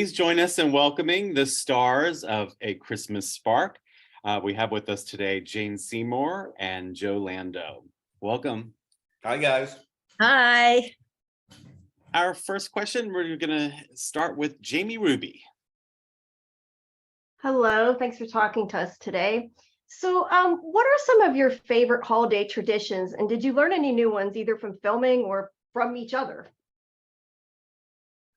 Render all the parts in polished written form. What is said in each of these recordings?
Please join us in welcoming the stars of A Christmas Spark. We have with us today Jane Seymour and Joe Lando. Welcome. Hi, guys. Hi. Our first question, we're going to start with Jamie Ruby. Hello, thanks for talking to us today. So what are some of your favorite holiday traditions, and did you learn any new ones either from filming or from each other?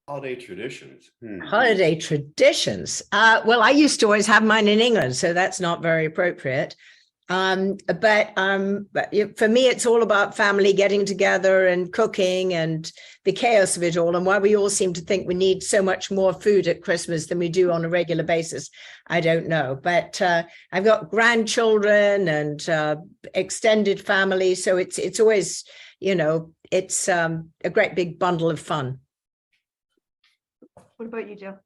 Holiday traditions. Holiday traditions. Well, I used to always have mine in England, so that's not very appropriate. But for me, it's all about family getting together and cooking and the chaos of it all, and why we all seem to think we need so much more food at Christmas than we do on a regular basis. I don't know, but I've got grandchildren and extended family, so it's always, it's a great big bundle of fun. What about you, Joe?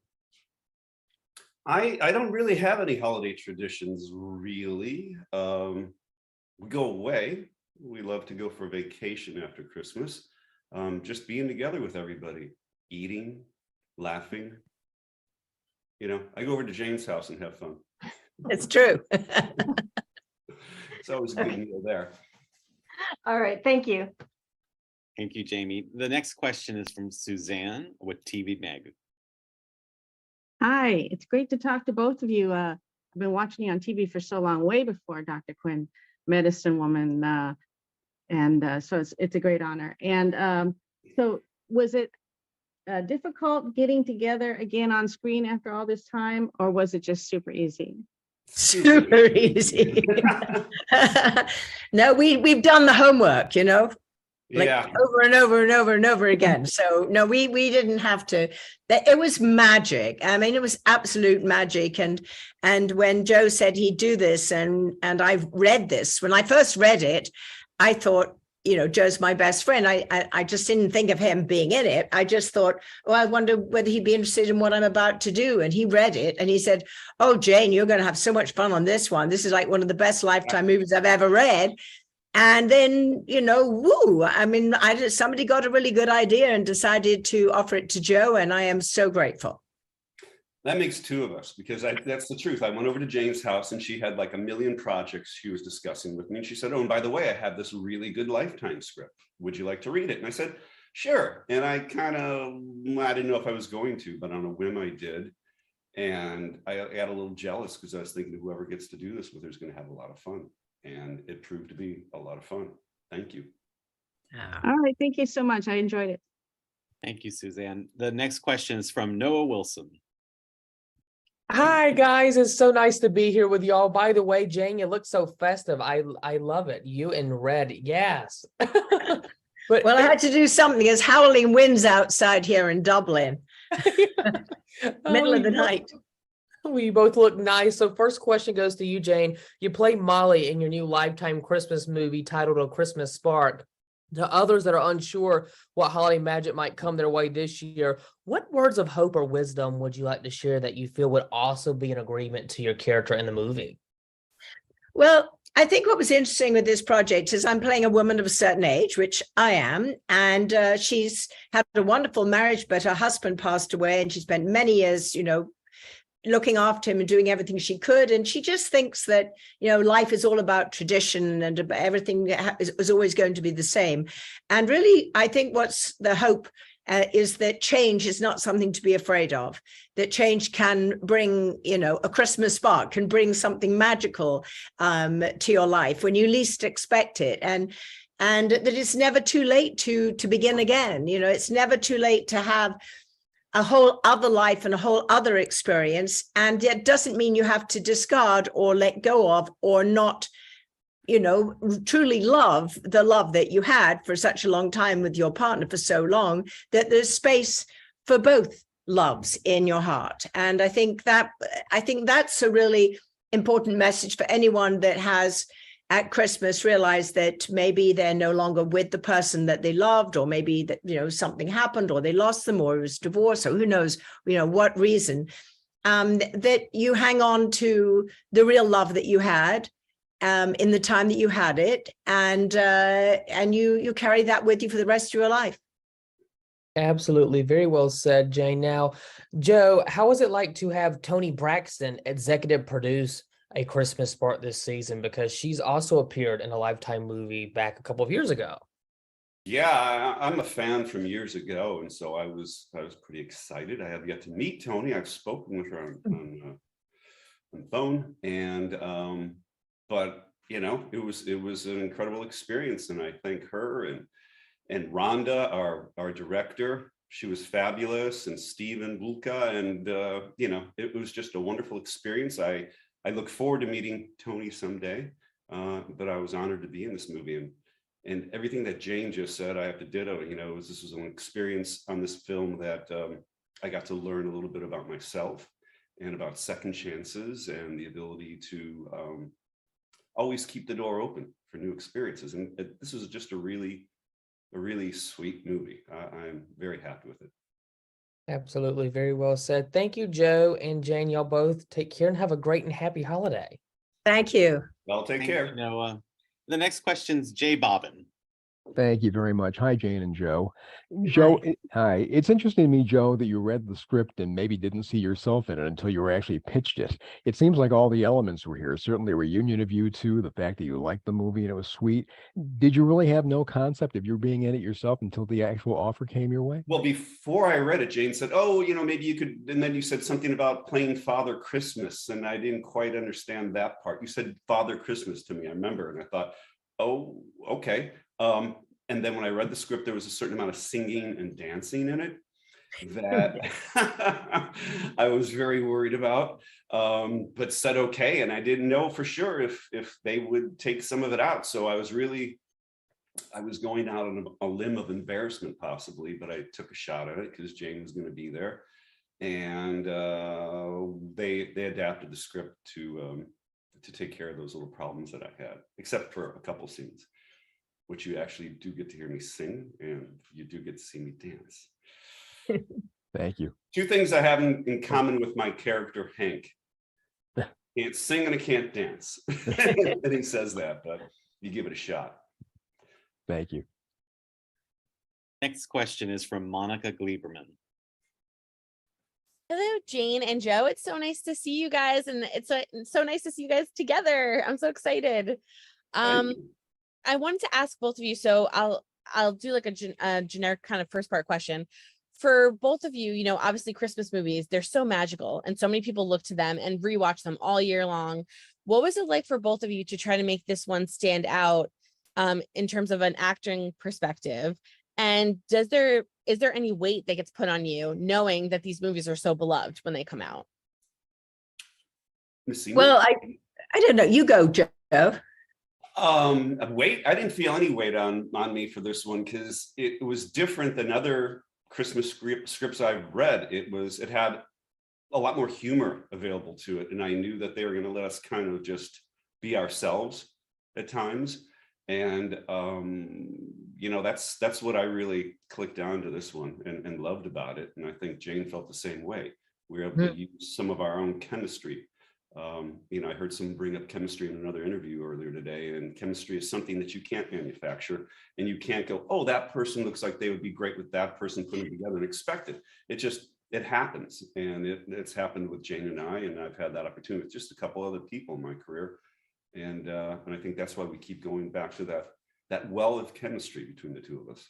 I don't really have any holiday traditions, really. We go away. We love to go for vacation after Christmas. Just being together with everybody, eating, laughing. I go over to Jane's house and have fun. It's true. It's always a good meal there. All right, thank you. Thank you, Jamie. The next question is from Suzanne with TV Mag. Hi, it's great to talk to both of you. I've been watching you on TV for so long, way before Dr. Quinn, Medicine Woman, so it's a great honor. And so was it difficult getting together again on screen after all this time, or was it just super easy? Super easy. No, we've done the homework, over and over and over and over again. So no, we didn't have to. It was magic. I mean, it was absolute magic. And when Joe said he'd do this, and I've read this, when I first read it, I thought, Joe's my best friend. I just didn't think of him being in it. I just thought, I wonder whether he'd be interested in what I'm about to do. And he read it and he said, oh, Jane, you're going to have so much fun on this one. This is like one of the best Lifetime movies I've ever read. And then, woo, I mean, somebody got a really good idea and decided to offer it to Joe, and I am so grateful. That makes two of us, because that's the truth. I went over to Jane's house and she had like a million projects she was discussing with me. And she said, oh, and by the way, I have this really good Lifetime script. Would you like to read it? And I said, sure. And I didn't know if I was going to, but on a whim I did. And I got a little jealous because I was thinking whoever gets to do this with her is going to have a lot of fun. And it proved to be a lot of fun. Thank you. All right, thank you so much. I enjoyed it. Thank you, Suzanne. The next question is from Noah Wilson. Hi guys, it's so nice to be here with y'all. By the way, Jane, you look so festive. I love it. You in red, yes. But well, I had to do something. There's howling winds outside here in Dublin. Middle of the night. We both look nice. So first question goes to you, Jane. You play Molly in your new Lifetime Christmas movie titled A Christmas Spark. To others that are unsure what holiday magic might come their way this year, what words of hope or wisdom would you like to share that you feel would also be in agreement to your character in the movie? Well, I think what was interesting with this project is I'm playing a woman of a certain age, which I am, and she's had a wonderful marriage, but her husband passed away, and she spent many years, looking after him and doing everything she could. And she just thinks that, life is all about tradition and everything is always going to be the same. And really, I think what's the hope is that change is not something to be afraid of, that change can bring, a Christmas spark, can bring something magical to your life when you least expect it. And that it's never too late to begin again. It's never too late to have a whole other life and a whole other experience. And it doesn't mean you have to discard or let go of or not, truly love the love that you had for such a long time with your partner for so long, that there's space for both loves in your heart. And I think that's a really important message for anyone that has at Christmas realized that maybe they're no longer with the person that they loved, or maybe that, something happened, or they lost them, or it was divorce, or who knows, what reason, that you hang on to the real love that you had in the time that you had it, and you carry that with you for the rest of your life. Absolutely. Very well said, Jane. Now, Joe, how was it like to have Toni Braxton executive produce A Christmas Spark this season? Because she's also appeared in a Lifetime movie back a couple of years ago. Yeah, I'm a fan from years ago, and so I was pretty excited. I have yet to meet Toni. I've spoken with her on phone, and but you know, it was an incredible experience, and I thank her and Rhonda, our director. She was fabulous, and Stephen Bulka, and you know, it was just a wonderful experience. I look forward to meeting Toni someday, but I was honored to be in this movie, and everything that Jane just said, I have to ditto. You know, this was an experience on this film that I got to learn a little bit about myself and about second chances and the ability to always keep the door open for new experiences. And this was just a really sweet movie. I'm very happy with it. Absolutely. Very well said. Thank you, Joe and Jane. Y'all both take care and have a great and happy holiday. Thank you. Well, take Thank you, care. Noah. The next question's Jay Bobbin. Thank you very much. Hi, Jane and Joe. Joe, hi. It's interesting to me, Joe, that you read the script and maybe didn't see yourself in it until you were actually pitched it. It seems like all the elements were here. Certainly a reunion of you two, the fact that you liked the movie and it was sweet. Did you really have no concept of you being in it yourself until the actual offer came your way? Well, before I read it, Jane said, oh, you know, maybe you could, and then you said something about playing Father Christmas, and I didn't quite understand that part. You said Father Christmas to me, I remember, and I thought, oh, okay. And then when I read the script, there was a certain amount of singing and dancing in it that I was very worried about, but said okay. And I didn't know for sure if they would take some of it out. So I was going out on a limb of embarrassment possibly, but I took a shot at it because Jane was going to be there. And they adapted the script to take care of those little problems that I had, except for a couple scenes, which you actually do get to hear me sing, and you do get to see me dance. Thank you. Two things I have in common with my character, Hank. Can't sing and I can't dance. And he says that, but you give it a shot. Thank you. Next question is from Monica Gleiberman. Hello, Jane and Joe. It's so nice to see you guys, and it's so nice to see you guys together. I'm so excited. I wanted to ask both of you, so I'll do like a generic kind of first part question. For both of you, you know, obviously Christmas movies, they're so magical and so many people look to them and rewatch them all year long. What was it like for both of you to try to make this one stand out in terms of an acting perspective? And is there any weight that gets put on you knowing that these movies are so beloved when they come out? Well, I don't know. You go, Joe. Weight, I didn't feel any weight on me for this one because it was different than other Christmas scripts I've read. It had a lot more humor available to it, and I knew that they were going to let us kind of just be ourselves at times. And you know, that's what I really clicked on to this one and loved about it. And I think Jane felt the same way. We were able to use some of our own chemistry. You know, I heard someone bring up chemistry in another interview earlier today, and chemistry is something that you can't manufacture, and you can't go, oh, that person looks like they would be great with that person, put them together and expect it. It happens, and it's happened with Jane and I've had that opportunity with just a couple other people in my career, and I think that's why we keep going back to that well of chemistry between the two of us.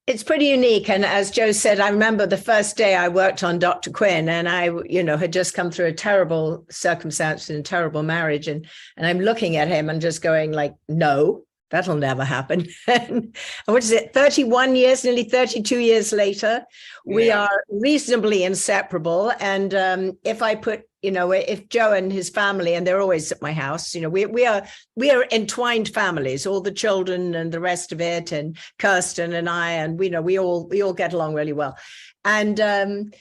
It's pretty unique. And as Joe said, I remember the first day I worked on Dr. Quinn, and I, you know, had just come through a terrible circumstance and a terrible marriage. And I'm looking at him and just going like, no, that'll never happen. And what is it? 31 years, nearly 32 years later, we are reasonably inseparable. And if I put, you know, if Joe and his family, and they're always at my house, you know, we are entwined families, all the children and the rest of it, and Kirsten and I, and we all get along really well. And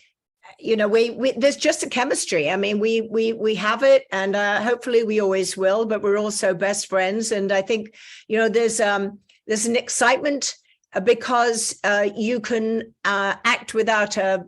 you know, there's just a chemistry. I mean, we have it, and hopefully we always will. But we're also best friends, and I think, you know, there's an excitement because you can act without a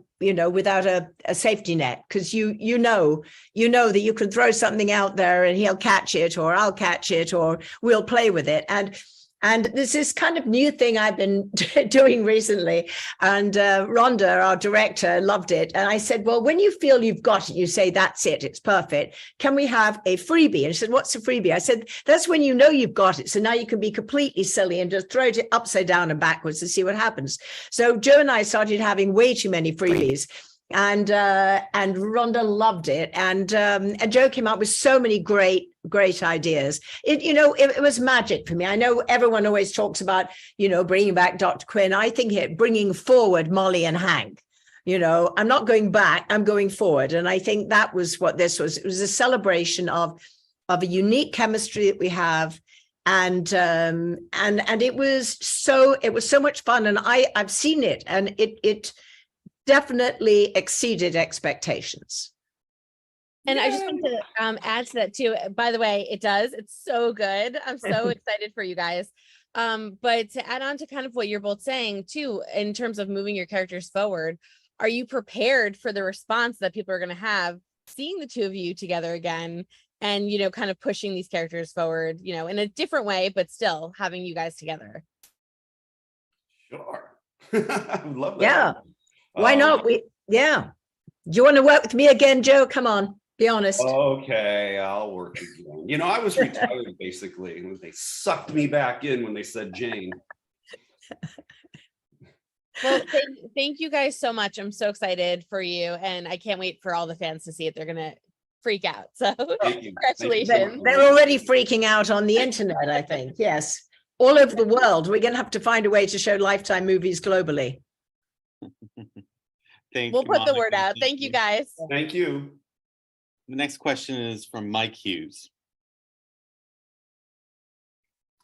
safety net, because you know that you can throw something out there and he'll catch it, or I'll catch it, or we'll play with it. And And there's this kind of new thing I've been doing recently. And Rhonda, our director, loved it. And I said, well, when you feel you've got it, you say, that's it, it's perfect. Can we have a freebie? And she said, what's a freebie? I said, that's when you know you've got it. So now you can be completely silly and just throw it upside down and backwards and see what happens. So Joe and I started having way too many freebies. And Rhonda loved it, and Joe came up with so many great ideas. It was magic for me. I know everyone always talks about bringing back Dr. Quinn. I think bringing forward Molly and Hank. I'm not going back. I'm going forward, and I think that was what this was. It was a celebration of a unique chemistry that we have, and it was so much fun. And I've seen it, and it definitely exceeded expectations. And I just want to add to that too. By the way, it does. It's so good. I'm so excited for you guys. But to add on to kind of what you're both saying too, in terms of moving your characters forward, are you prepared for the response that people are going to have seeing the two of you together again and, kind of pushing these characters forward, in a different way, but still having you guys together? Sure. I would love that. Yeah. Why not? Do you want to work with me again, Joe? Come on, be honest. Okay, I'll work again. I was retired basically, and they sucked me back in when they said Jane. Well, thank you guys so much. I'm so excited for you, and I can't wait for all the fans to see it. They're gonna freak out. So congratulations. They're already freaking out on the internet, I think. Yes, all over the world. We're gonna have to find a way to show Lifetime movies globally. We'll put the word out. Thank you, guys. Thank you. The next question is from Mike Hughes.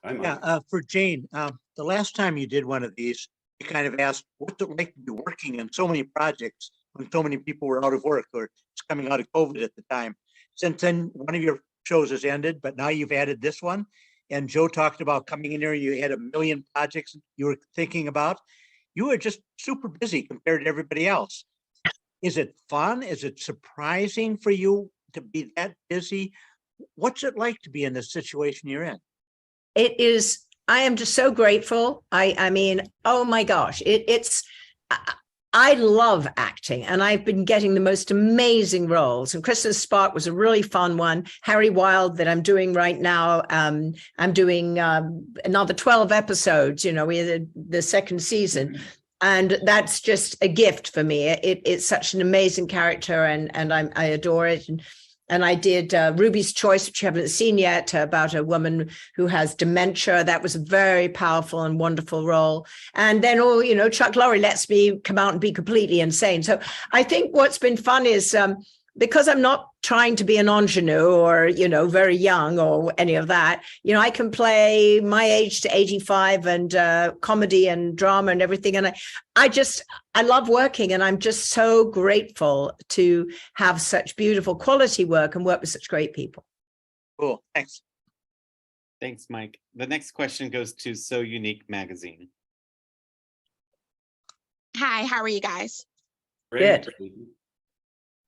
Hi, Mike. Yeah, for Jane, the last time you did one of these, you kind of asked what's it like to be working in so many projects when so many people were out of work or it's coming out of COVID at the time. Since then, one of your shows has ended, but now you've added this one. And Joe talked about coming in here, you had 1 million projects you were thinking about. You were just super busy compared to everybody else. Is it fun? Is it surprising for you to be that busy? What's it like to be in this situation you're in? It is. I am just so grateful. I mean, oh my gosh, I love acting, and I've been getting the most amazing roles. And Christmas Spark was a really fun one. Harry Wild that I'm doing right now. I'm doing another 12 episodes. We had the second season, and that's just a gift for me. It's such an amazing character, and I adore it. And I did Ruby's Choice, which you haven't seen yet, about a woman who has dementia. That was a very powerful and wonderful role. And then, Chuck Lorre lets me come out and be completely insane. So I think what's been fun is because I'm not trying to be an ingenue or, very young or any of that, I can play my age to 85 and comedy and drama and everything. And I love working, and I'm just so grateful to have such beautiful quality work and work with such great people. Cool. Thanks. Thanks, Mike. The next question goes to So Unique Magazine. Hi, how are you guys? Good.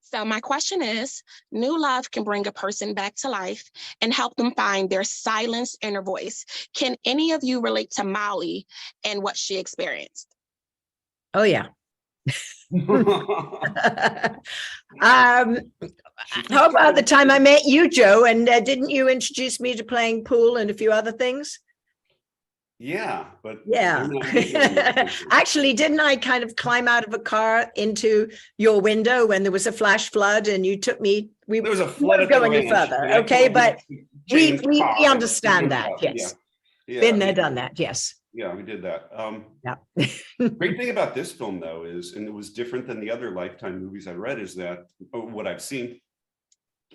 So my question is, new love can bring a person back to life and help them find their silenced inner voice. Can any of you relate to Molly and what she experienced? Oh, yeah. How about the time I met you, Joe, and didn't you introduce me to playing pool and a few other things? Yeah, but yeah. Actually, didn't I kind of climb out of a car into your window when there was a flash flood and you took me? There was a flood. Go any further, okay? But we understand that. Yes, been there, done that. Yes. Yeah, we did that. Yeah. Great thing about this film, though, is, and it was different than the other Lifetime movies I read, is that what I've seen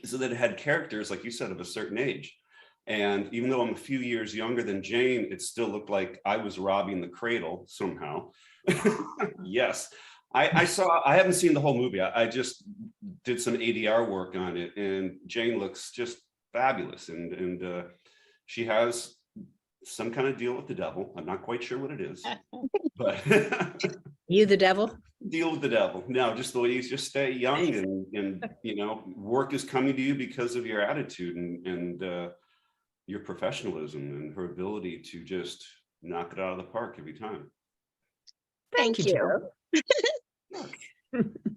is that it had characters, like you said, of a certain age. And even though I'm a few years younger than Jane, it still looked like I was robbing the cradle somehow. Yes. I haven't seen the whole movie. I just did some ADR work on it, and Jane looks just fabulous. And she has some kind of deal with the devil. I'm not quite sure what it is, but you the devil? Deal with the devil. No, just the way you just stay young and work is coming to you because of your attitude. And your professionalism and her ability to just knock it out of the park every time. Thank you, Joe. Thank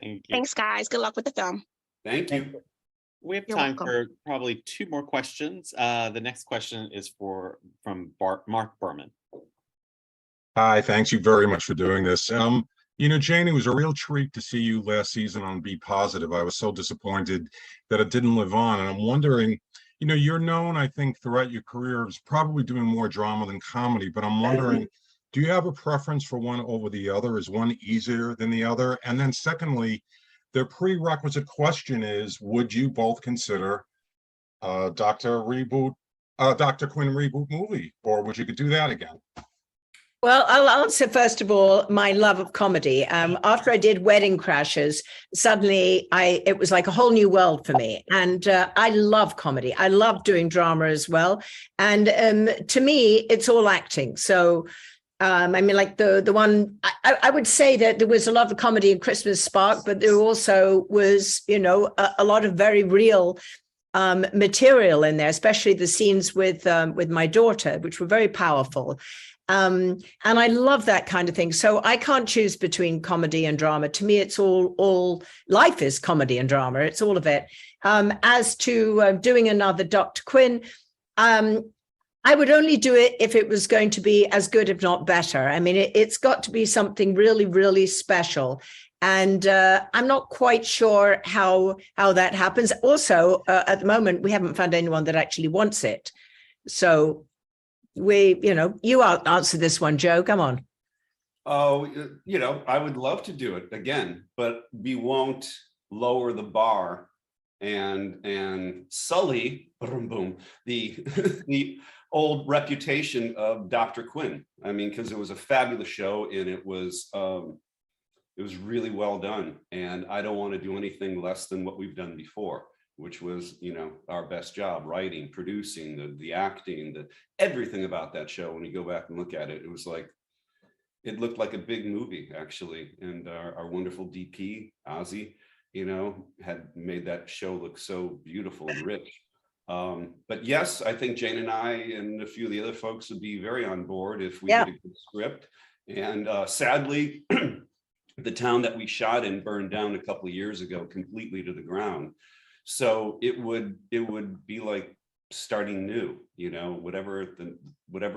you. Thanks, guys. Good luck with the film. Thank you. We have You're time welcome. for probably 2 more questions. The next question is from Mark Berman. Hi, thanks you very much for doing this. Jane, it was a real treat to see you last season on Be Positive. I was so disappointed that it didn't live on. And I'm wondering, you're known, I think, throughout your career as probably doing more drama than comedy, but I'm wondering, do you have a preference for one over the other? Is one easier than the other? And then secondly, the prerequisite question is, would you both consider Dr. Quinn reboot movie, or would you could do that again? Well, I'll answer first of all my love of comedy. After I did Wedding Crashers, suddenly it was like a whole new world for me, and I love comedy. I love doing drama as well, and to me, it's all acting. So, like the one I would say that there was a lot of comedy in Christmas Spark, but there also was, a lot of very real material in there, especially the scenes with my daughter, which were very powerful. And I love that kind of thing. So I can't choose between comedy and drama. To me, it's all life is comedy and drama. It's all of it. As to doing another Dr. Quinn, I would only do it if it was going to be as good, if not better. I mean, it's got to be something really, really special. And I'm not quite sure how that happens. Also, at the moment, we haven't found anyone that actually wants it. So you answer this one, Joe. Come on. Oh, I would love to do it again, but we won't lower the bar and sully the old reputation of Dr. Quinn. I mean, because it was a fabulous show and it was really well done. And I don't want to do anything less than what we've done before, which was, our best job, writing, producing, the acting, everything about that show. When you go back and look at it, it looked like a big movie, actually. And our wonderful DP, Ozzy, had made that show look so beautiful and rich. But yes, I think Jane and I and a few of the other folks would be very on board if we did a good script. And sadly, the town that we shot in burned down a couple of years ago completely to the ground. So it would be like starting new, whatever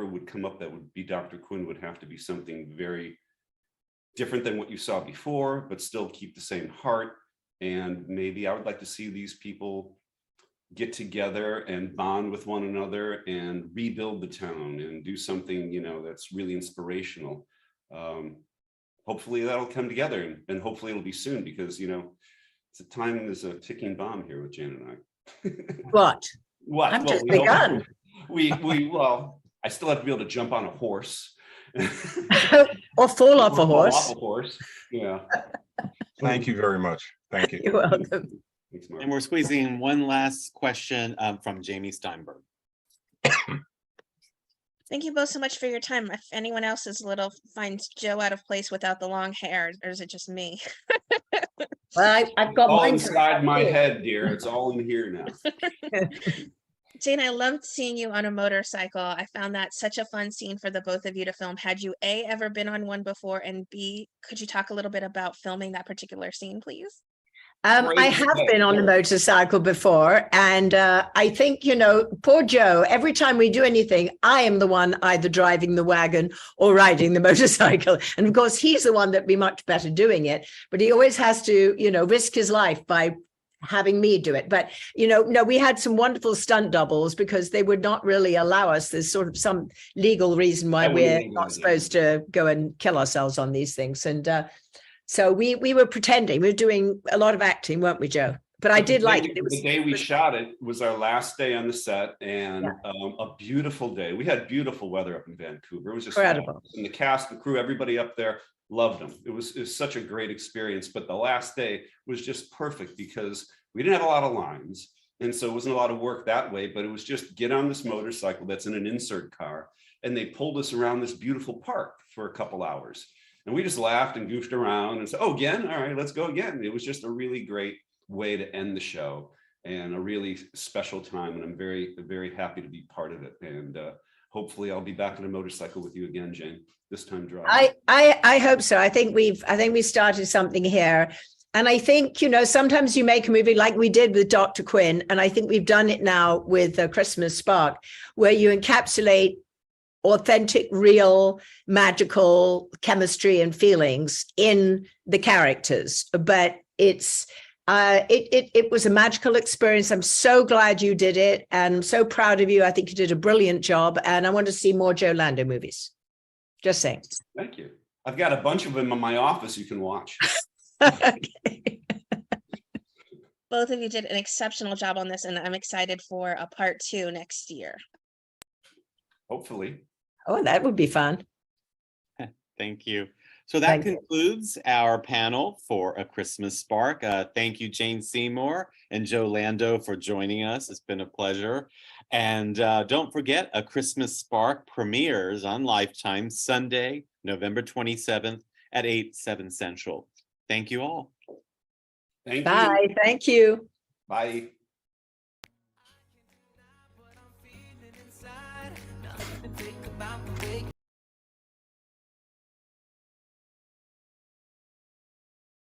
would come up that would be Dr. Quinn would have to be something very different than what you saw before, but still keep the same heart. And maybe I would like to see these people get together and bond with one another and rebuild the town and do something, that's really inspirational. Hopefully that'll come together, and hopefully it'll be soon, because, time is a ticking bomb here with Jan and I. What? I've just begun. Well, I still have to be able to jump on a horse. Or fall off a Fall horse. off a horse. Yeah. Thank you very much. Thank you. You're welcome. Thanks, Mark. And we're squeezing in one last question from Jamie Steinberg. Thank you both so much for your time. If anyone else finds Joe out of place without the long hair, or is it just me? Well, I've got All mine. inside my head, dear. It's all in here now. Jane, I loved seeing you on a motorcycle. I found that such a fun scene for the both of you to film. Had you A, ever been on one before, and B, could you talk a little bit about filming that particular scene, please? I have been on a motorcycle before, and I think, poor Joe, every time we do anything, I am the one either driving the wagon or riding the motorcycle. And of course, he's the one that'd be much better doing it, but he always has to, risk his life by having me do it. But, no, we had some wonderful stunt doubles because they would not really allow us. There's sort of some legal reason why we're not supposed to go and kill ourselves on these things. And so we were pretending. We were doing a lot of acting, weren't we, Joe? But I did like it. It was the day we shot it was our last day on the set, and a beautiful day. We had beautiful weather up in Vancouver. It was just incredible. And the cast, the crew, everybody up there loved them. It was such a great experience. But the last day was just perfect because we didn't have a lot of lines, and so it wasn't a lot of work that way. But it was just get on this motorcycle that's in an insert car, and they pulled us around this beautiful park for a couple hours. And we just laughed and goofed around and said, oh, again? All right, let's go again. It was just a really great way to end the show. and a really special time. And I'm very, very happy to be part of it. And hopefully I'll be back on a motorcycle with you again, Jane, this time driving. I hope so. I think we started something here. And I think, you know, sometimes you make a movie like we did with Dr. Quinn, and I think we've done it now with A Christmas Spark, where you encapsulate authentic, real, magical chemistry and feelings in the characters. But it was a magical experience. I'm so glad you did it, and I'm so proud of you. I think you did a brilliant job, and I want to see more Joe Lando movies. Just saying. Thank you. I've got a bunch of them in my office you can watch. Okay. Both of you did an exceptional job on this, and I'm excited for a part 2 next year. Hopefully. Oh, that would be fun. Thank you. So that concludes our panel for A Christmas Spark. Thank you, Jane Seymour and Joe Lando, for joining us. It's been a pleasure. And don't forget, A Christmas Spark premieres on Lifetime Sunday, November 27th at 8/7 Central. Thank you all. Thank you. Bye. Thank you. Bye.